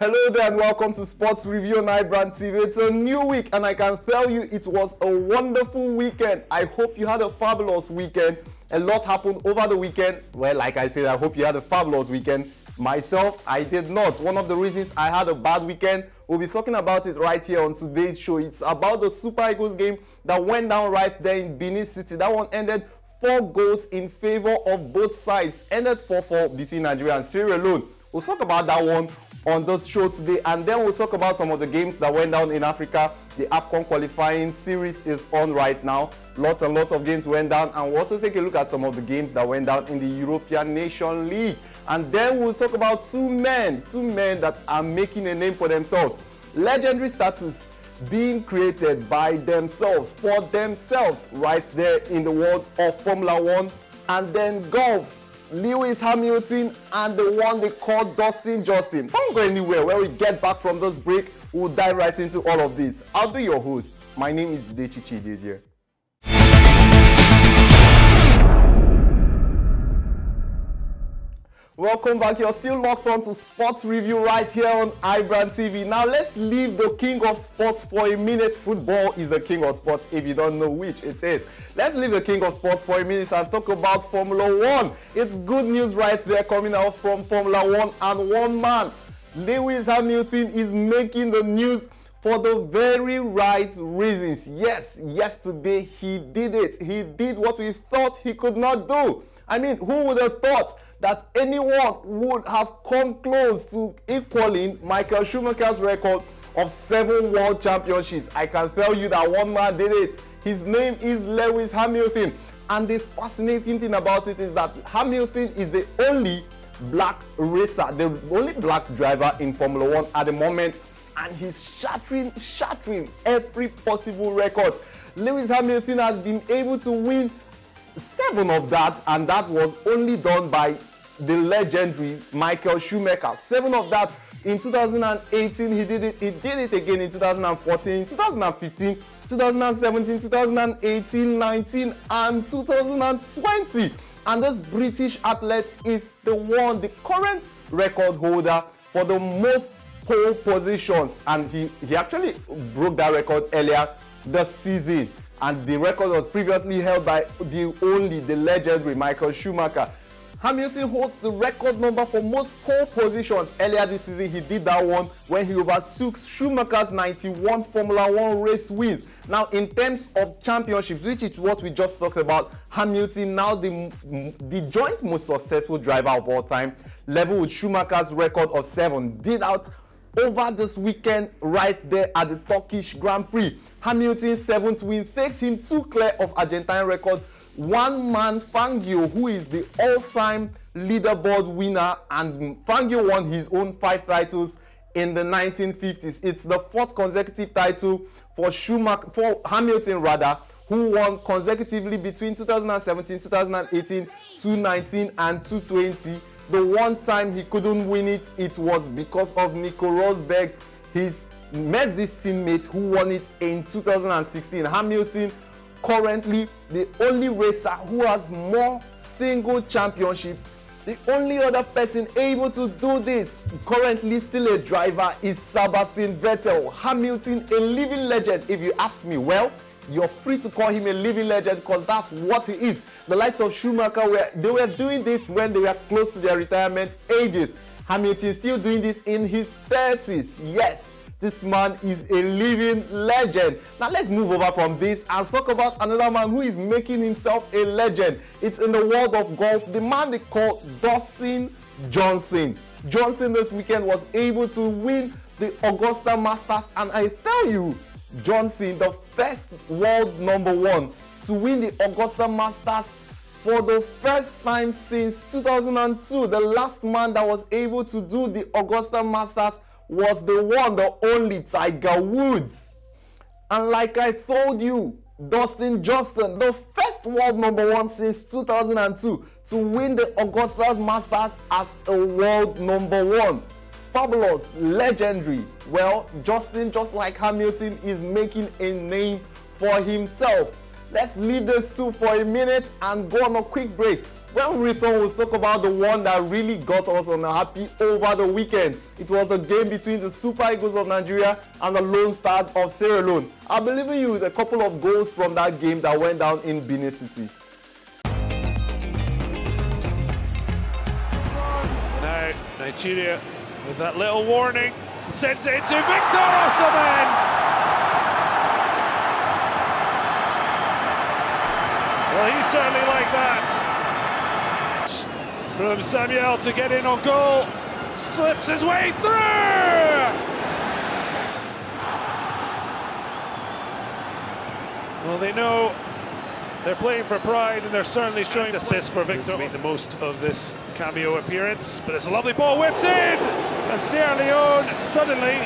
Hello there and welcome to Sports Review on iBrandTV. It's a new week and I can tell you it was a wonderful weekend. I hope you had a fabulous weekend. A lot happened over the weekend. Well, like I said, I hope you had a fabulous weekend. Myself, I did not. One of the reasons I had a bad weekend, we'll be talking about it right here on today's show. It's about the Super Eagles game that went down right there in Benin City. That one ended 4 goals in favor of both sides. Ended 4-4 between Nigeria and Sierra Leone. We'll talk about that one on this show today, and then we'll talk about some of the games that went down in Africa. The AFCON qualifying series is on right now. Lots and lots of games went down, and we'll also take a look at some of the games that went down in the European Nation League. And then we'll talk about two men that are making a name for themselves. Legendary status being created by themselves, for themselves, right there in the world of Formula 1. And then golf, Lewis Hamilton and the one they call Dustin Justin. Don't go anywhere. When we get back from this break, we'll dive right into all of this. I'll be your host. My name is Chichi here. Welcome back. You're still locked on to Sports Review right here on iBrandTV. Now let's leave the king of sports for a minute. Football is the king of sports if you don't know which it is. Let's leave the king of sports for a minute and talk about Formula 1. It's good news right there coming out from Formula 1, and one man, Lewis Hamilton, is making the news for the very right reasons. Yes, yesterday he did it. He did what we thought he could not do. I mean, who would have thought that anyone would have come close to equaling Michael Schumacher's record of 7 world championships? I can tell you that one man did it. His name is Lewis Hamilton. And the fascinating thing about it is that Hamilton is the only black racer, the only black driver in Formula 1 at the moment. And he's shattering every possible record. Lewis Hamilton has been able to win 7 of that, and that was only done by the legendary Michael Schumacher. 7 of that in 2018, he did it. He did it again in 2014, 2015, 2017, 2018, 19, and 2020. And this British athlete is the current record holder for the most pole positions, and he actually broke that record earlier this season. And the record was previously held by the legendary Michael Schumacher. Hamilton holds the record number for most pole positions. Earlier this season, he did that one when he overtook Schumacher's 91 Formula 1 race wins. Now, in terms of championships, which is what we just talked about, Hamilton, now the joint most successful driver of all time, level with Schumacher's record of 7, did out over this weekend right there at the Turkish Grand Prix. Hamilton's 7th win takes him 2 clear of Argentine record one man Fangio, who is the all-time leaderboard winner, and Fangio won his own 5 titles in the 1950s. It's the 4th consecutive title for Hamilton, who won consecutively between 2017, 2018, 2019, and 2020. The one time he couldn't win it, it was because of Nico Rosberg, his Mercedes teammate, who won it in 2016. Hamilton, currently the only racer who has more single championships. The only other person able to do this, currently still a driver, is Sebastian Vettel. Hamilton, a living legend, if you ask me. Well, you're free to call him a living legend because that's what he is. The likes of Schumacher, they were doing this when they were close to their retirement ages. Hamilton still doing this in his 30s. Yes, this man is a living legend. Now let's move over from this and talk about another man who is making himself a legend. It's in the world of golf, the man they call Dustin Johnson. Johnson this weekend was able to win the Augusta Masters, and I tell you, Johnson, the first world #1 to win the Augusta Masters for the first time since 2002. The last man that was able to do the Augusta Masters was the one, the only Tiger Woods. And like I told you, Dustin Johnson, the first world #1 since 2002 to win the Augusta Masters as a world #1. Fabulous, legendary. Well, Justin, just like Hamilton, is making a name for himself. Let's leave those two for a minute and go on a quick break. When we return, we'll talk about the one that really got us unhappy over the weekend. It was the game between the Super Eagles of Nigeria and the Lone Stars of Sierra Leone. I'll be leaving you with a couple of goals from that game that went down in Benin City. Now, Nigeria, with that little warning, sends it to Victor Osimhen. Well, he's certainly like that. From Samuel to get in on goal, slips his way through! Well, they know they're playing for pride and they're certainly showing assist for Victor to make the most of this cameo appearance. But it's a lovely ball whipped in, and Sierra Leone suddenly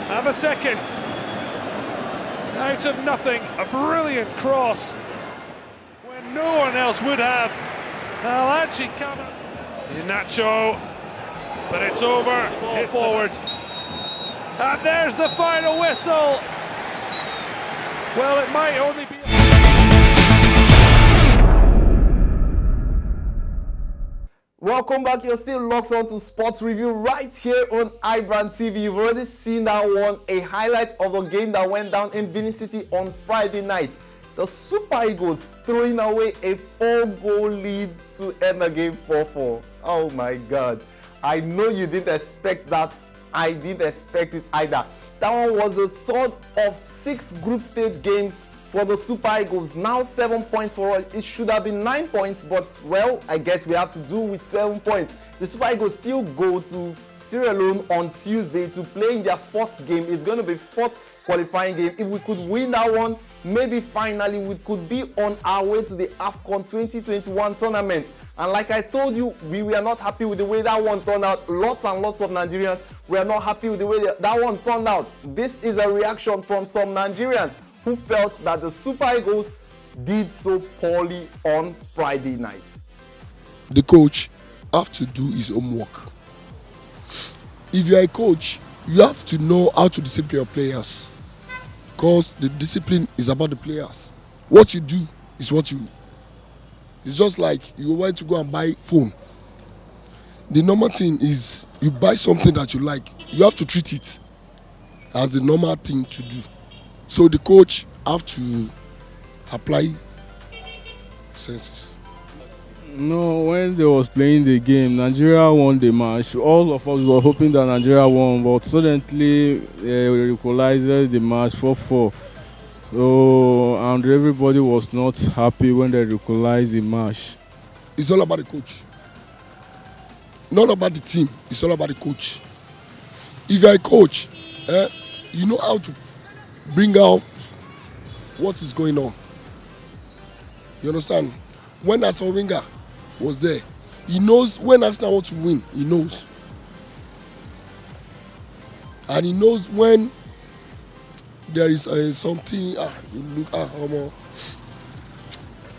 have a second. Out of nothing, a brilliant cross when no one else would have. Alachi coming. Nacho, but it's over. Hit forward. And there's the final whistle. Well, it might only be. Welcome back. You're still locked on to Sports Review right here on iBrandTV. You've already seen that one, a highlight of the game that went down in Benin City on Friday night. The Super Eagles throwing away a 4-goal lead to end the game 4-4. Oh my God. I know you didn't expect that. I didn't expect it either. That one was the third of 6 group stage games for the Super Eagles. Now 7 points for us. It should have been 9 points, but well, I guess we have to do with 7 points. The Super Eagles still go to Sierra Leone on Tuesday to play in their 4th game. It's going to be 4th qualifying game. If we could win that one, maybe finally we could be on our way to the AFCON 2021 tournament. And like I told you, we were not happy with the way that one turned out. Lots and lots of Nigerians were not happy with the way that one turned out. This is a reaction from some Nigerians who felt that the Super Eagles did so poorly on Friday night. The coach have to do his homework. If you are a coach, you have to know how to discipline your players, because the discipline is about the players. What you do is what you. It's just like you want to go and buy phone. The normal thing is you buy something that you like. You have to treat it as the normal thing to do. So the coach have to apply senses. No, when they was playing the game, Nigeria won the match. All of us were hoping that Nigeria won, but suddenly they equalized the match 4-4. So, and everybody was not happy when they equalized the match. It's all about the coach. Not about the team. It's all about the coach. If you're a coach, you know how to bring out what is going on. You understand? When Arsene Wenger was there, he knows when Arsenal want to win. He knows, and he knows when there is something. You look,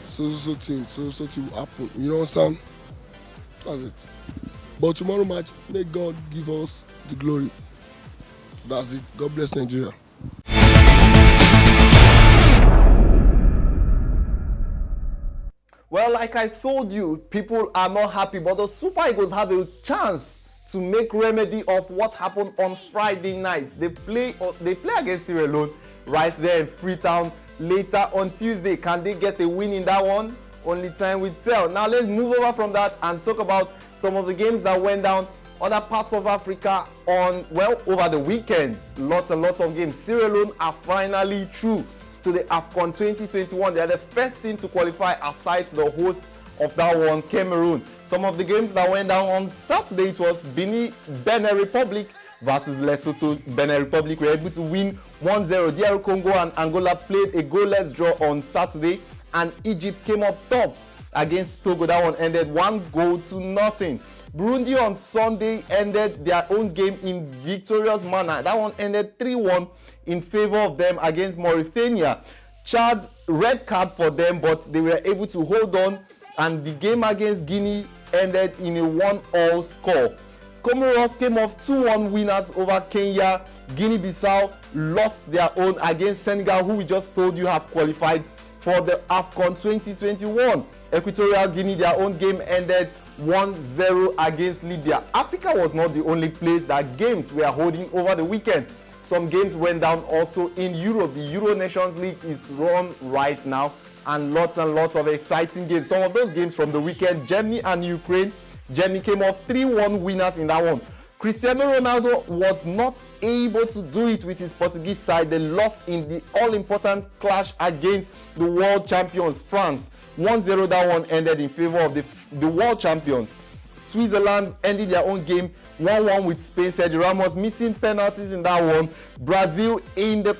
so thing will happen. You know what I'm saying? That's it. But tomorrow match, may God give us the glory. That's it. God bless Nigeria. Well, like I told you, people are not happy, but the Super Eagles have a chance to make remedy of what happened on Friday night. They play against Sierra Leone right there in Freetown later on Tuesday. Can they get a win in that one? Only time will tell. Now let's move over from that and talk about some of the games that went down other parts of Africa over the weekend. Lots and lots of games. Sierra Leone are finally through to the AFCON 2021. They are the first team to qualify aside the host of that one, Cameroon. Some of the games that went down on Saturday, it was Benin Republic versus Lesotho. Benin Republic were able to win 1-0. DR Congo and Angola played a goalless draw on Saturday, and Egypt came up tops against Togo. That one ended 1-0. Burundi on Sunday ended their own game in victorious manner. That one ended 3-1 in favor of them against Mauritania. Chad, red card for them, but they were able to hold on, and the game against Guinea ended in a 1-1 score. Comoros came off 2-1 winners over Kenya. Guinea-Bissau lost their own against Senegal, who we just told you have qualified for the AFCON 2021. Equatorial Guinea, their own game ended 1-0 against Libya. Africa was not the only place that games were holding over the weekend. Some games went down also in Europe. The Euro Nations League is run right now, and lots of exciting games. Some of those games from the weekend, Germany and Ukraine. Germany came off 3-1 winners in that one. Cristiano Ronaldo was not able to do it with his Portuguese side. They lost in the all-important clash against the world champions, France. 1-0, that one ended in favor of the world champions. Switzerland ended their own game 1-1 with Spain. Sergio Ramos missing penalties in that one. Brazil in the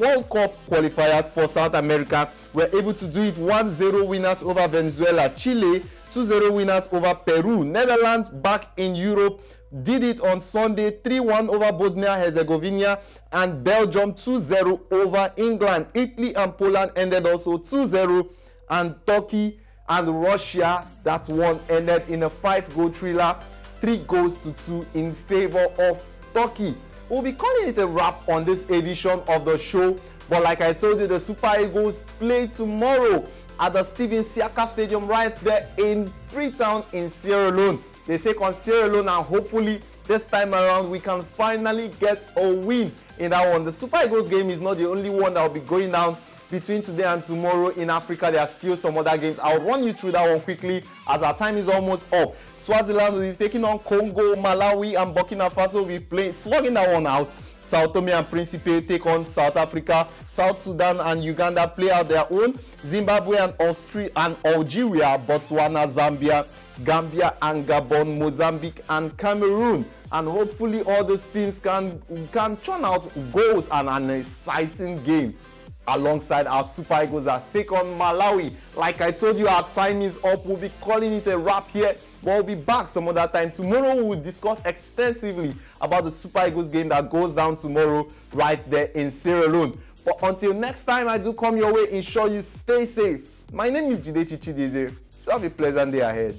World Cup qualifiers for South America were able to do it 1-0 winners over Venezuela. Chile 2-0 winners over Peru. Netherlands back in Europe did it on Sunday 3-1 over Bosnia-Herzegovina, and Belgium 2-0 over England. Italy and Poland ended also 2-0, and Turkey and Russia, that one ended in a 5-goal thriller, 3-2 in favor of Turkey. We'll be calling it a wrap on this edition of the show, but like I told you, the Super Eagles play tomorrow at the Steven Siaka Stadium right there in Freetown in Sierra Leone. They take on Sierra Leone, and hopefully this time around we can finally get a win in that one. The Super Eagles game is not the only one that will be going down between today and tomorrow in Africa. There are still some other games. I'll run you through that one quickly as our time is almost up. Swaziland will be taking on Congo, Malawi and Burkina Faso will be slugging that one out. Sao Tome and Principe take on South Africa. South Sudan and Uganda play out their own. Zimbabwe and Algeria, Botswana, Zambia, Gambia and Gabon, Mozambique and Cameroon. And hopefully all these teams can churn out goals and an exciting game alongside our Super Eagles that take on Malawi. Like I told you, our time is up. We'll be calling it a wrap here, but we'll be back some other time. Tomorrow we'll discuss extensively about the Super Eagles game that goes down tomorrow right there in Sierra Leone. But until next time I do come your way, ensure you stay safe. My name is Jide Chichideze. Have a pleasant day ahead.